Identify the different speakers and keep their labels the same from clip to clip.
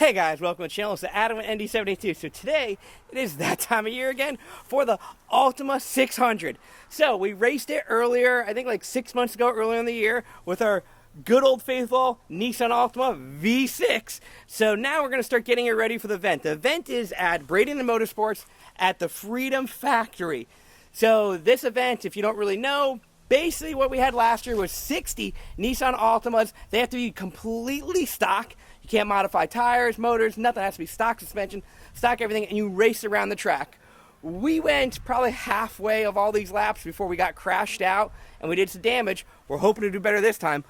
Speaker 1: Hey guys, welcome to the channel. It's Adam and ND72. So today, it is that time of year again for the Altima 600. So we raced it earlier, I think like 6 months ago, earlier in the year, with our good old faithful Nissan Altima V6. So now we're going to start getting it ready for the event. The event is at Braden Motorsports at the Freedom Factory. So this event, if you don't really know, basically what we had last year was 60 Nissan Altimas. They have to be completely stock. You can't modify tires, motors, nothing. It has to be stock suspension, stock everything, and you race around the track. We went probably halfway of all these laps before we got crashed out, and we did some damage. We're hoping to do better this time.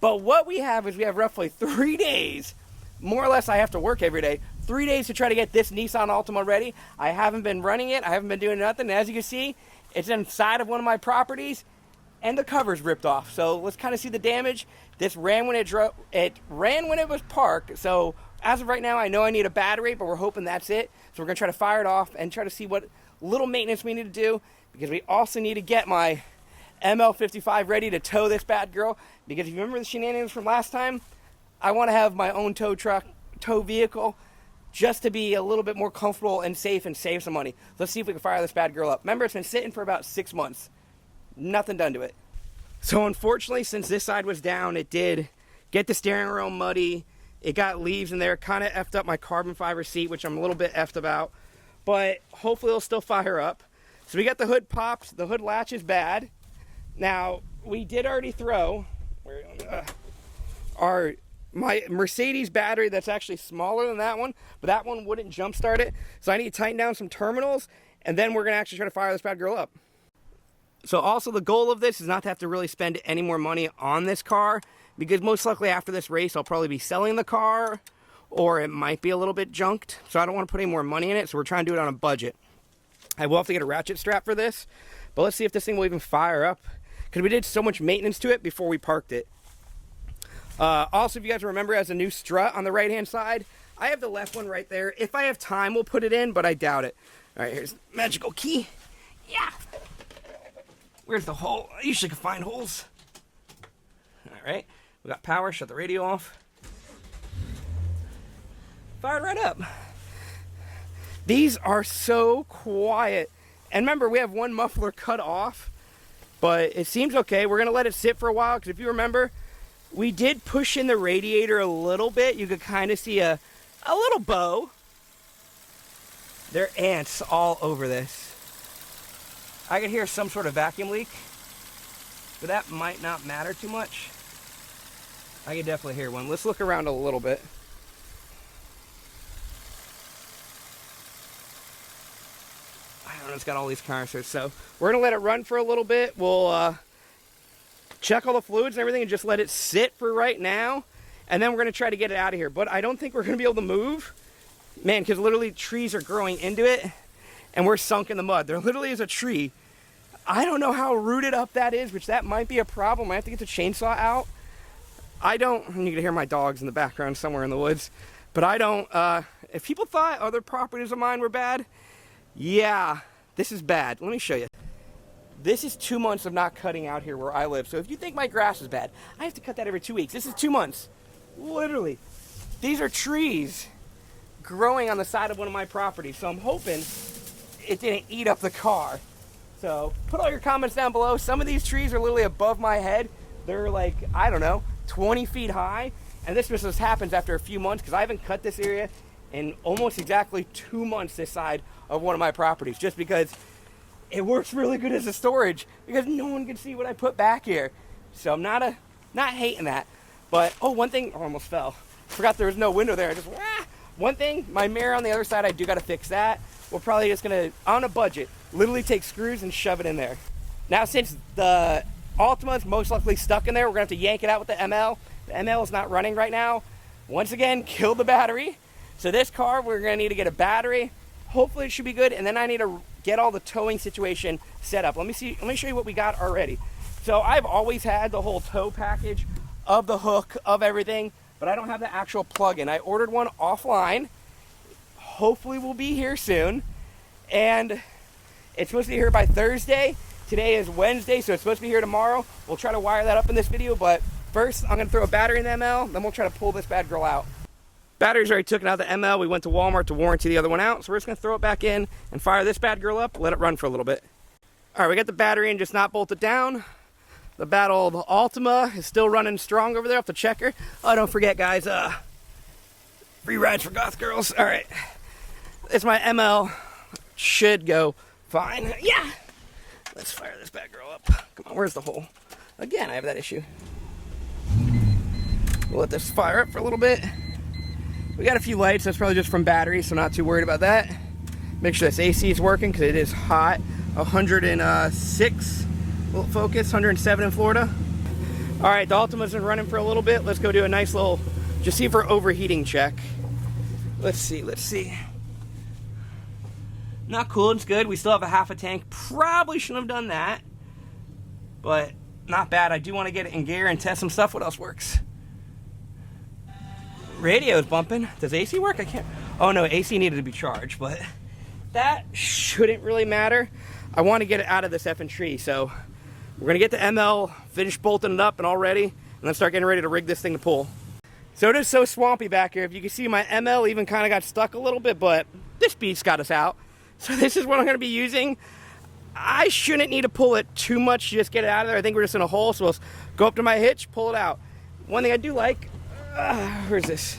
Speaker 1: But what we have is we have roughly 3 days. More or less, I have to work every day. 3 days to try to get this Nissan Altima ready. I haven't been running it. I haven't been doing nothing. And as you can see, it's inside of one of my properties, and the cover's ripped off. So let's kind of see the damage. This ran when it ran when it was parked. So as of right now, I know I need a battery, but we're hoping that's it. So we're gonna try to fire it off and try to see what little maintenance we need to do, because we also need to get my ML55 ready to tow this bad girl. Because if you remember the shenanigans from last time, I want to have my own tow truck, tow vehicle, just to be a little bit more comfortable and safe and save some money. Let's see if we can fire this bad girl up. Remember, it's been sitting for about 6 months. Nothing done to it. So unfortunately, since this side was down, it did get the steering wheel muddy. It got leaves in there, kind of effed up my carbon fiber seat, which I'm a little bit effed about. But hopefully it'll still fire up. So we got the hood popped. The hood latch is bad. Now, we did already throw my Mercedes battery that's actually smaller than that one, but that one wouldn't jump start it. So I need to tighten down some terminals, and then we're going to actually try to fire this bad girl up. So also the goal of this is not to have to really spend any more money on this car, because most likely after this race I'll probably be selling the car, or it might be a little bit junked. So I don't want to put any more money in it, so we're trying to do it on a budget. I will have to get a ratchet strap for this, but let's see if this thing will even fire up, because we did so much maintenance to it before we parked it. Also, if you guys remember, it has a new strut on the right hand side. I have the left one right there. If I have time, we'll put it in, but I doubt it. Alright, here's the magical key. Yeah! Where's the hole? I usually can find holes. Alright, we got power, shut the radio off. Fired right up. These are so quiet. And remember, we have one muffler cut off, but it seems okay. We're going to let it sit for a while, because if you remember, we did push in the radiator a little bit. You could kind of see a little bow. There are ants all over this. I could hear some sort of vacuum leak, but that might not matter too much. I could definitely hear one. Let's look around a little bit. I don't know, it's got all these cars here. So we're gonna let it run for a little bit. We'll check all the fluids and everything and just let it sit for right now. And then we're gonna try to get it out of here. But I don't think we're gonna be able to move. Man, because literally trees are growing into it, and we're sunk in the mud. There literally is a tree. I don't know how rooted up that is, which that might be a problem. I have to get the chainsaw out. You can hear my dogs in the background somewhere in the woods. But I don't, if people thought other properties of mine were bad, yeah, this is bad. Let me show you. This is 2 months of not cutting out here where I live. So if you think my grass is bad, I have to cut that every 2 weeks. This is 2 months. Literally. These are trees growing on the side of one of my properties. So I'm hoping it didn't eat up the car. So put all your comments down below. Some of these trees are literally above my head. They're like, I don't know, 20 feet high. And this just happens after a few months, because I haven't cut this area in almost exactly 2 months this side of one of my properties, just because it works really good as a storage, because no one can see what I put back here. So I'm not hating that. But one thing, I almost fell. Forgot there was no window there. One thing, my mirror on the other side, I do got to fix that. We're probably just going to, on a budget, literally take screws and shove it in there. Now, since the Altima is most likely stuck in there, we're going to have to yank it out with the ML. The ML is not running right now. Once again, kill the battery. So this car, we're going to need to get a battery. Hopefully it should be good. And then I need to get all the towing situation set up. Let me show you what we got already. So I've always had the whole tow package of the hook, of everything, but I don't have the actual plug-in. I ordered one offline. Hopefully we'll be here soon, and it's supposed to be here by Thursday. Today is Wednesday, so it's supposed to be here tomorrow. We'll try to wire that up in this video, but first I'm going to throw a battery in the ML, then we'll try to pull this bad girl out. Battery's already taken out the ML. We went to Walmart to warranty the other one out. So we're just going to throw it back in and fire this bad girl up, let it run for a little bit. All right, we got the battery in, just not bolted down. The bad old Altima is still running strong over there off the checker. Oh, don't forget, guys, free rides for goth girls. All right, it's my ML. Should go fine. Yeah. Let's fire this bad girl up. Come on, where's the hole? Again, I have that issue. We'll let this fire up for a little bit. We got a few lights. That's probably just from battery, so not too worried about that. Make sure this AC is working because it is hot. 106 focus, 107 in Florida. All right, the Altima's been running for a little bit. Let's go do a nice little, just see for overheating check. Let's see. Not cool, it's good. We still have a half a tank. Probably shouldn't have done that, but not bad. I do want to get it in gear and test some stuff. What else works? Radio's bumping. Does AC work? I can't. Oh no, AC needed to be charged, but that shouldn't really matter. I want to get it out of this effing tree, so we're gonna get the ML, finish bolting it up and all ready, and then start getting ready to rig this thing to pull. So it is so swampy back here. If you can see, my ML even kind of got stuck a little bit, but this beast got us out. So this is what I'm gonna be using. I shouldn't need to pull it too much to just get it out of there. I think we're just in a hole, so we'll go up to my hitch, pull it out. One thing I do like, where's this?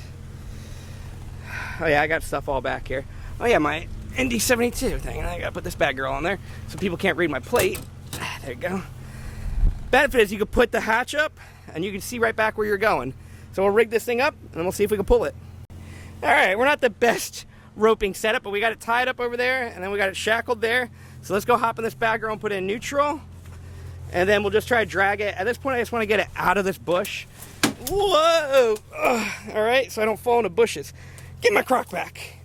Speaker 1: Oh yeah, I got stuff all back here. Oh yeah, my ND72 thing. I gotta put this bad girl on there so people can't read my plate. There you go. Benefit is you can put the hatch up and you can see right back where you're going. So we'll rig this thing up and we'll see if we can pull it. All right, we're not the best roping setup, but we got it tied up over there and then we got it shackled there. So let's go hop in this bad girl and put it in neutral. And then we'll just try to drag it. At this point, I just want to get it out of this bush. Whoa! Ugh. All right, so I don't fall into bushes. Get my crock back.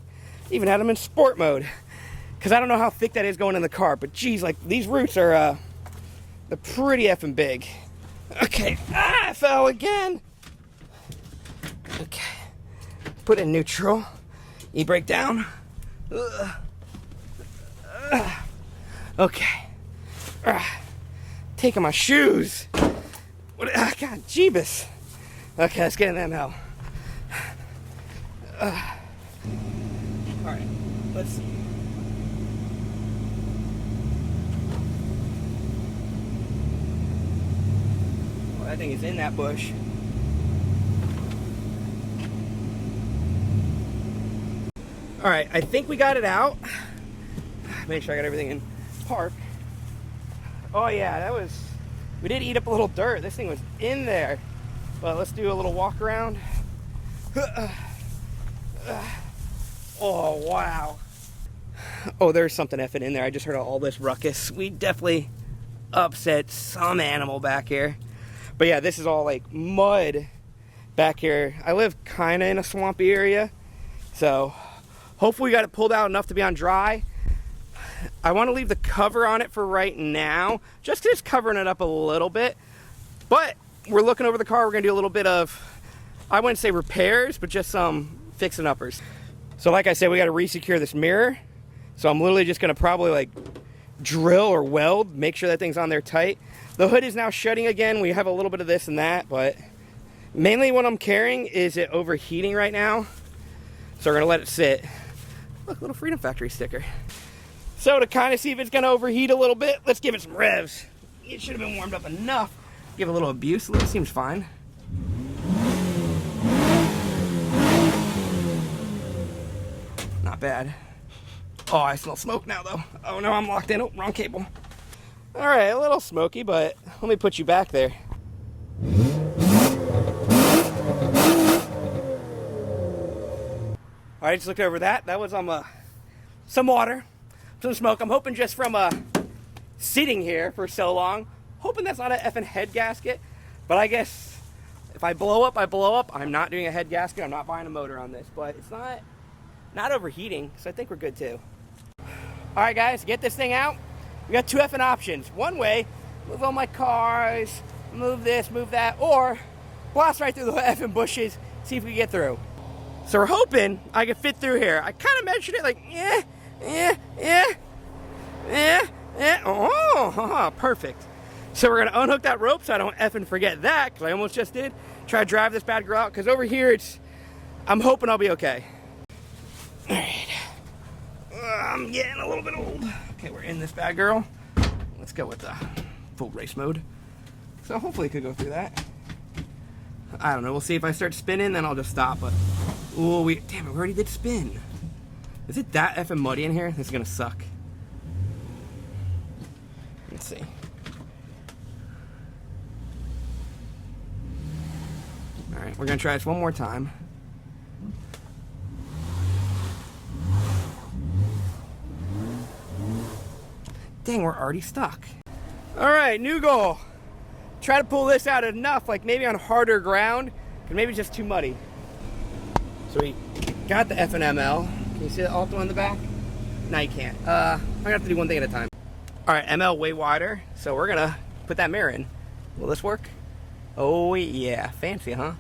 Speaker 1: Even had them in sport mode. Because I don't know how thick that is going in the car, but geez, like these roots are, they're pretty effing big. Okay, I fell again. Okay, put in neutral. E-brake down. Okay. Taking my shoes. What? God, Jeebus. Okay, let's get in that now. Alright, let's see. Well, that thing is in that bush. Alright, I think we got it out. Make sure I got everything in park. Oh yeah, that was... We did eat up a little dirt. This thing was in there. But let's do a little walk around. Oh, wow. Oh, there's something effing in there. I just heard all this ruckus. We definitely upset some animal back here. But yeah, this is all like mud back here. I live kind of in a swampy area. So hopefully we got it pulled out enough to be on dry. I want to leave the cover on it for right now. Just because it's covering it up a little bit. But we're looking over the car. We're going to do a little bit of, I wouldn't say repairs, but just some fixing uppers. So like I said, we got to re-secure this mirror. So I'm literally just going to probably like drill or weld, make sure that thing's on there tight. The hood is now shutting again. We have a little bit of this and that, but mainly what I'm carrying is it overheating right now. So we're going to let it sit. Look, little Freedom Factory sticker. So to kind of see if it's going to overheat a little bit, let's give it some revs. It should have been warmed up enough. Give it a little abuse. It seems fine. Not bad. Oh, I smell smoke now, though. Oh, no, I'm locked in. Oh, wrong cable. All right, a little smoky, but let me put you back there. All right, just looked over that. That was some water, some smoke. I'm hoping just from sitting here for so long, hoping that's not an effing head gasket. But I guess if I blow up, I blow up. I'm not doing a head gasket. I'm not buying a motor on this, but it's not overheating, so I think we're good too. All right, guys, get this thing out. We got two effing options. One way, move all my cars, move this, move that, or blast right through the effing bushes, see if we can get through. So we're hoping I can fit through here. I kind of measured it like, oh, perfect. So we're gonna unhook that rope so I don't effing forget that, because I almost just did. Try to drive this bad girl out, because over here I'm hoping I'll be okay. All right. I'm getting a little bit old. Okay, we're in this bad girl. Let's go with the full race mode. So hopefully it could go through that. I don't know. We'll see if I start spinning, then I'll just stop. But oh, damn it, we already did spin. Is it that effing muddy in here? This is gonna suck. Let's see. All right, we're gonna try this one more time. Dang, we're already stuck. All right, new goal. Try to pull this out enough, like maybe on harder ground, because maybe it's just too muddy. So we got the F&ML. Can you see the Altima in the back? No, you can't. I'm gonna have to do one thing at a time. All right, ML way wider, so we're gonna put that mirror in. Will this work? Oh yeah, fancy, huh?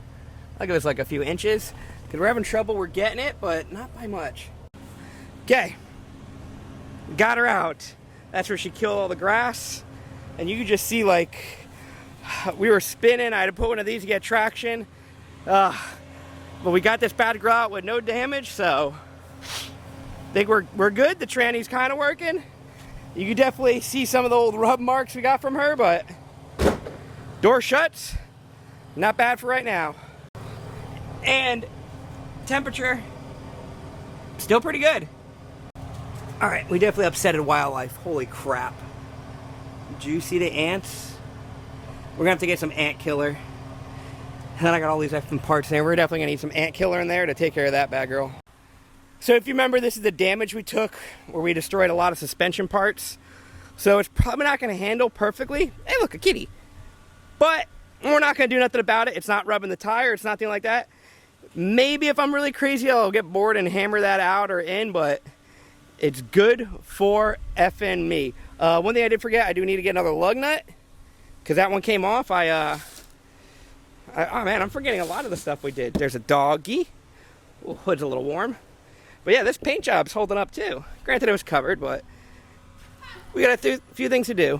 Speaker 1: I'll give us like a few inches, because we're having trouble, we're getting it, but not by much. Okay, got her out. That's where she killed all the grass. And you can just see, like, we were spinning. I had to put one of these to get traction. But we got this bad girl out with no damage, so I think we're good. The tranny's kind of working. You can definitely see some of the old rub marks we got from her, but door shuts. Not bad for right now. And temperature, still pretty good. All right, we definitely upsetted wildlife. Holy crap. Did you see the ants? We're gonna have to get some ant killer. And then I got all these extra parts there. We're definitely gonna need some ant killer in there to take care of that bad girl. So if you remember, this is the damage we took where we destroyed a lot of suspension parts. So it's probably not gonna handle perfectly. Hey, look, a kitty. But we're not gonna do nothing about it. It's not rubbing the tire, it's nothing like that. Maybe if I'm really crazy, I'll get bored and hammer that out or in, but it's good for effing me. One thing I did forget, I do need to get another lug nut, because that one came off. Oh man, I'm forgetting a lot of the stuff we did. There's a doggy. Ooh, hood's a little warm. But yeah, this paint job's holding up too. Granted, it was covered, but we got a few things to do.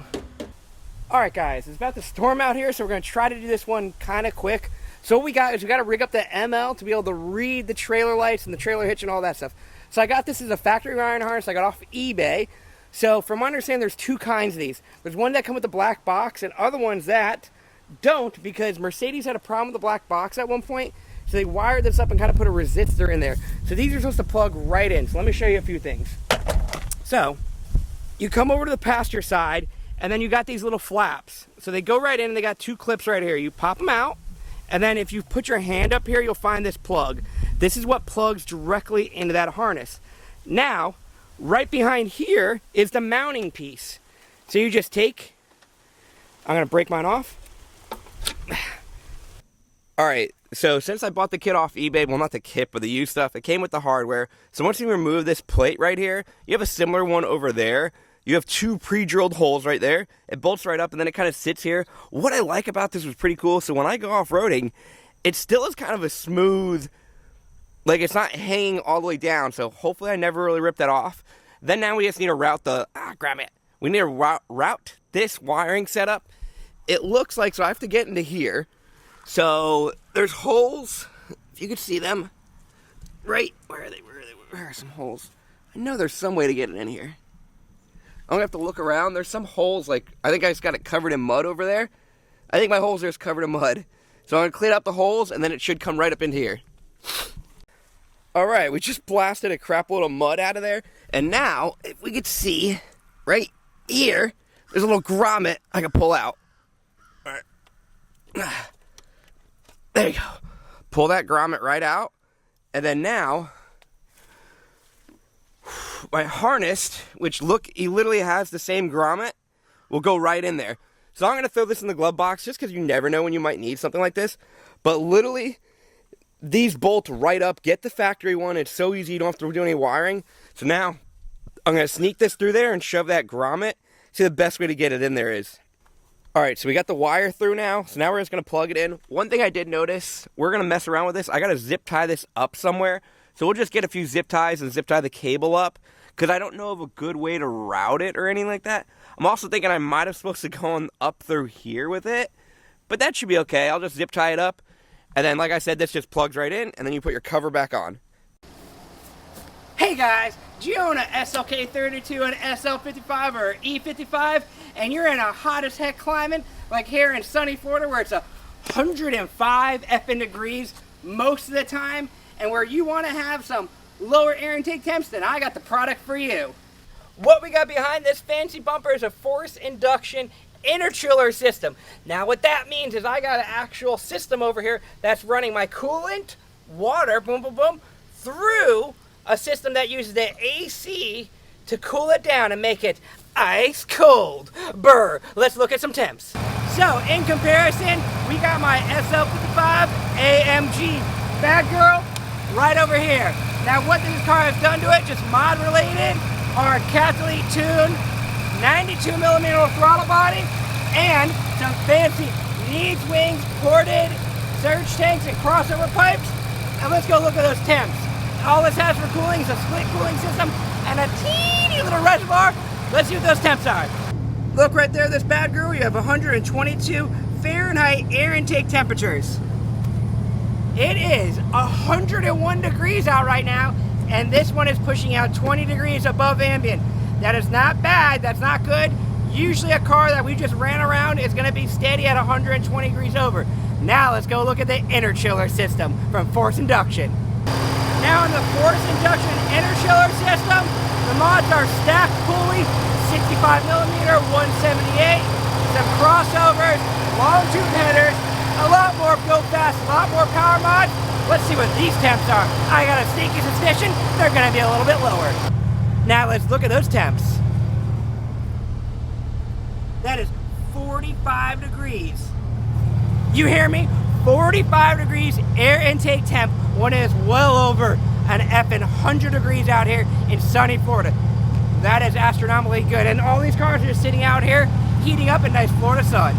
Speaker 1: All right, guys, it's about to storm out here, so we're going to try to do this one kind of quick. So what we got is we got to rig up the ML to be able to read the trailer lights and the trailer hitch and all that stuff. So I got this as a factory wiring harness I got off eBay. So from my understanding, there's two kinds of these. There's one that come with the black box and other ones that don't, because Mercedes had a problem with the black box at one point. So they wired this up and kind of put a resistor in there. So these are supposed to plug right in. So let me show you a few things. So you come over to the passenger side and then you got these little flaps. So they go right in and they got two clips right here. You pop them out, and then if you put your hand up here, you'll find this plug. This is what plugs directly into that harness. Now, right behind here is the mounting piece. So you just take, I'm gonna break mine off. All right, so since I bought the kit off eBay, well, not the kit, but the used stuff, it came with the hardware. So once you remove this plate right here, you have a similar one over there. You have two pre-drilled holes right there. It bolts right up, and then it kind of sits here. What I like about this was pretty cool. So when I go off-roading, it still is kind of a smooth, like it's not hanging all the way down. So hopefully I never really rip that off. Then now we just need to route the, grab it. We need to route this wiring setup. It looks like, so I have to get into here. So there's holes, if you could see them, right, where are they, where are some holes? I know there's some way to get it in here. I'm gonna have to look around. There's some holes, like, I think I just got it covered in mud over there. I think my holes are just covered in mud. So I'm gonna clean up the holes, and then it should come right up into here. All right, we just blasted a crap load of mud out of there. And now, if we could see, right here, there's a little grommet I can pull out. All right. There you go. Pull that grommet right out. And then now, my harness, which look, he literally has the same grommet, will go right in there. So I'm going to throw this in the glove box just because you never know when you might need something like this. But literally, these bolt right up. Get the factory one. It's so easy. You don't have to do any wiring. So now, I'm going to sneak this through there and shove that grommet. See, the best way to get it in there is. All right, so we got the wire through now. So now we're just going to plug it in. One thing I did notice, we're going to mess around with this. I got to zip tie this up somewhere. So we'll just get a few zip ties and zip tie the cable up, because I don't know of a good way to route it or anything like that. I'm also thinking I might have supposed to go on up through here with it, but that should be okay. I'll just zip tie it up, And then, like I said, this just plugs right in, and then you put your cover back on. Hey guys, do you own a SLK32, an SL55, or E55, and you're in a hot as heck climate, like here in sunny Florida where it's 105 effing degrees most of the time, and where you want to have some lower air intake temps? Then I got the product for you. What we got behind this fancy bumper is a forced induction interchiller system. Now what that means is I got an actual system over here that's running my coolant, water, boom, boom, boom, through a system that uses the AC to cool it down and make it ice cold. Brr, let's look at some temps. So in comparison, we got my SL55 AMG Bad Girl right over here. Now what this car has done to it, just mod related, are carefully tuned 92mm throttle body and some fancy needs, wings, ported surge tanks and crossover pipes. And let's go look at those temps. All this has for cooling is a split cooling system and a teeny little reservoir. Let's see what those temps are. Look right there, this Bad Girl, you have 122 Fahrenheit air intake temperatures. It is 101 degrees out right now, and this one is pushing out 20 degrees above ambient. That is not bad, that's not good. Usually a car that we just ran around is gonna be steady at 120 degrees over. Now let's go look at the interchiller system from forced induction. Now in the forced induction interchiller system, the mods are stacked pulley, 65mm, 178, some crossovers, long tube headers, a lot more go fast, a lot more power mods. Let's see what these temps are. I got a sneaky suspicion they're gonna be a little bit lower. Now let's look at those temps. That is 45 degrees. You hear me? 45 degrees air intake temp when it is well over an effing 100 degrees out here in sunny Florida. That is astronomically good. And all these cars are just sitting out here heating up in nice Florida sun.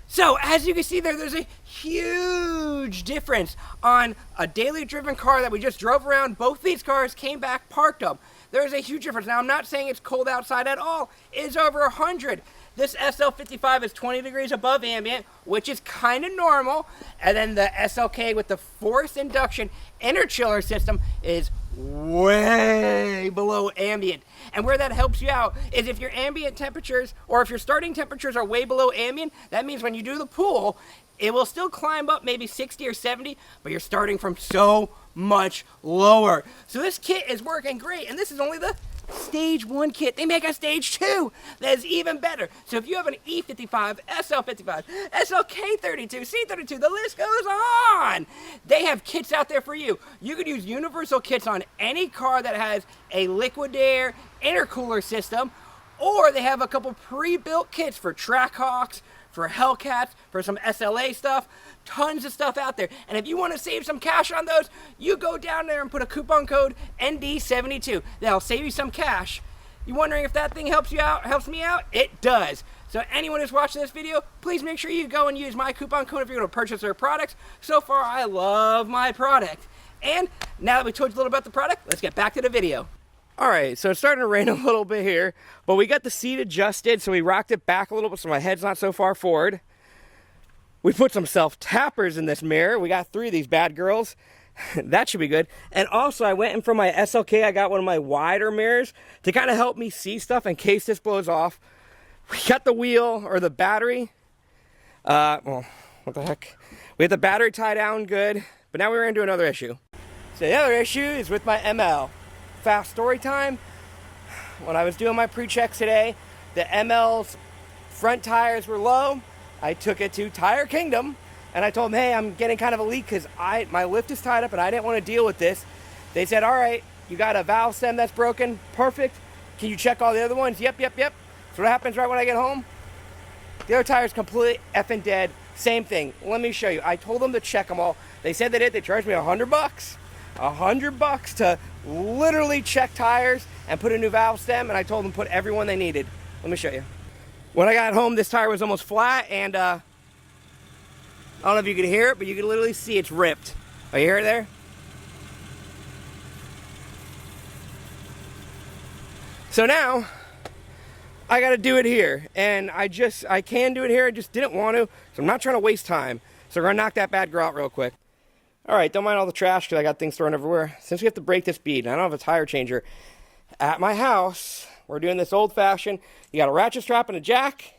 Speaker 1: So as you can see there's a huge difference on a daily driven car that we just drove around. Both these cars came back, parked them. There's a huge difference. Now I'm not saying it's cold outside at all. It is over 100. This SL55 is 20 degrees above ambient, which is kind of normal. And then the SLK with the forced induction interchiller system is way below ambient. And where that helps you out is if your ambient temperatures, or if your starting temperatures are way below ambient, that means when you do the pool, it will still climb up maybe 60 or 70, but you're starting from so much lower. So this kit is working great, and this is only the Stage 1 kit. They make a Stage 2 that is even better. So if you have an E55, SL55, SLK32, C32, the list goes on. They have kits out there for you. You could use universal kits on any car that has a liquid air intercooler system, or they have a couple pre-built kits for Trackhawks, for Hellcats, for some SLA stuff, tons of stuff out there. And if you want to save some cash on those, you go down there and put a coupon code ND72. That'll save you some cash. You wondering if that thing helps you out, helps me out? It does. So anyone who's watching this video, please make sure you go and use my coupon code if you're going to purchase their products. So far, I love my product. And now that we told you a little about the product, let's get back to the video. All right, so it's starting to rain a little bit here, but we got the seat adjusted, so we rocked it back a little bit so my head's not so far forward. We put some self-tappers in this mirror. We got 3 of these Bad Girls. That should be good. And also, I went in for my SLK. I got one of my wider mirrors to kind of help me see stuff in case this blows off. We got the wheel, or the battery. Well, what the heck? We had the battery tied down good, but now we're into another issue. So the other issue is with my ML. Fast story time. When I was doing my pre-checks today, the ML's front tires were low. I took it to Tire Kingdom and I told them, hey, I'm getting kind of a leak because my lift is tied up and I didn't want to deal with this. They said, all right, you got a valve stem that's broken. Perfect. Can you check all the other ones? Yep. So what happens right when I get home? The other tire's completely effing dead. Same thing. Let me show you. I told them to check them all. They said they did. They charged me $100. $100 to literally check tires and put a new valve stem, and I told them to put every one they needed. Let me show you. When I got home, this tire was almost flat, and I don't know if you can hear it, but you can literally see it's ripped. Oh, you hear it there? So now I got to do it here, and I can do it here. I just didn't want to, so I'm not trying to waste time. So we're gonna knock that Bad Girl out real quick. All right, don't mind all the trash because I got things thrown everywhere. Since we have to break this bead, and I don't have a tire changer at my house, we're doing this old-fashioned. You got a ratchet strap and a jack,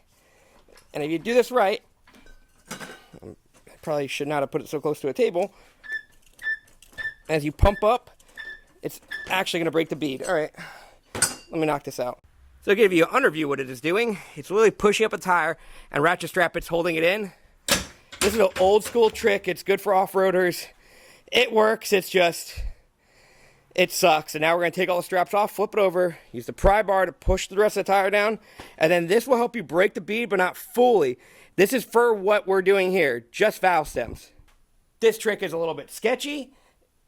Speaker 1: and if you do this right, I probably should not have put it so close to a table. As you pump up, it's actually going to break the bead. All right, let me knock this out. So to give you an underview what it is doing, it's literally pushing up a tire and ratchet strap, it's holding it in. This is an old school trick. It's good for off-roaders. It works, it's just, it sucks. And now we're going to take all the straps off, flip it over, use the pry bar to push the rest of the tire down, and then this will help you break the bead, but not fully. This is for what we're doing here, just valve stems. This trick is a little bit sketchy.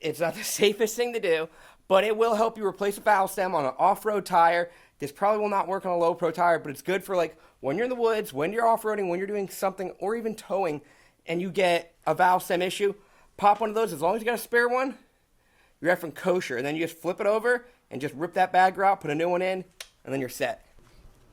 Speaker 1: It's not the safest thing to do, but it will help you replace a valve stem on an off-road tire. This probably will not work on a low-pro tire, but it's good for like when you're in the woods, when you're off-roading, when you're doing something, or even towing, and you get a valve stem issue. Pop one of those. As long as you got a spare one, you're effing kosher. And then you just flip it over and just rip that bag out, put a new one in, and then you're set.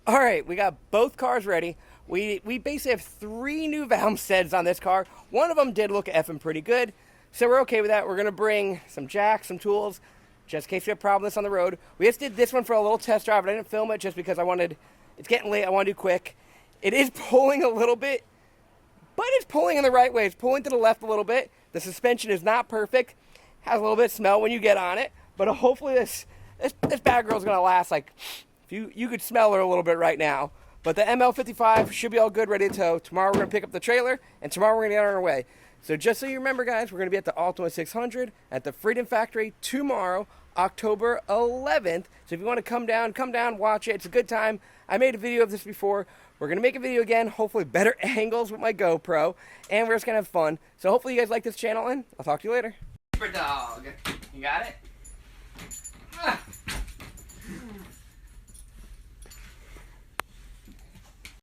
Speaker 1: All right, we got both cars ready. We basically have 3 new valve stems on this car. One of them did look effing pretty good, so we're okay with that. We're going to bring some jacks, some tools, just in case we have problems on the road. We just did this one for a little test drive, but I didn't film it just because it's getting late, I want to do quick. It is pulling a little bit, but it's pulling in the right way. It's pulling to the left a little bit. The suspension is not perfect. Has a little bit of smell when you get on it, but hopefully this bad girl's going to last. Like, if you could smell her a little bit right now. But the ML55 should be all good, ready to tow. Tomorrow we're going to pick up the trailer, and tomorrow we're going to get on our way. So just so you remember, guys, we're going to be at the Altima 600 at the Freedom Factory tomorrow, October 11th. So if you want to come down, watch it. It's a good time. I made a video of this before. We're going to make a video again, hopefully better angles with my GoPro, and we're just going to have fun. So hopefully you guys like this channel, and I'll talk to you later. Super dog. You got it? Ah.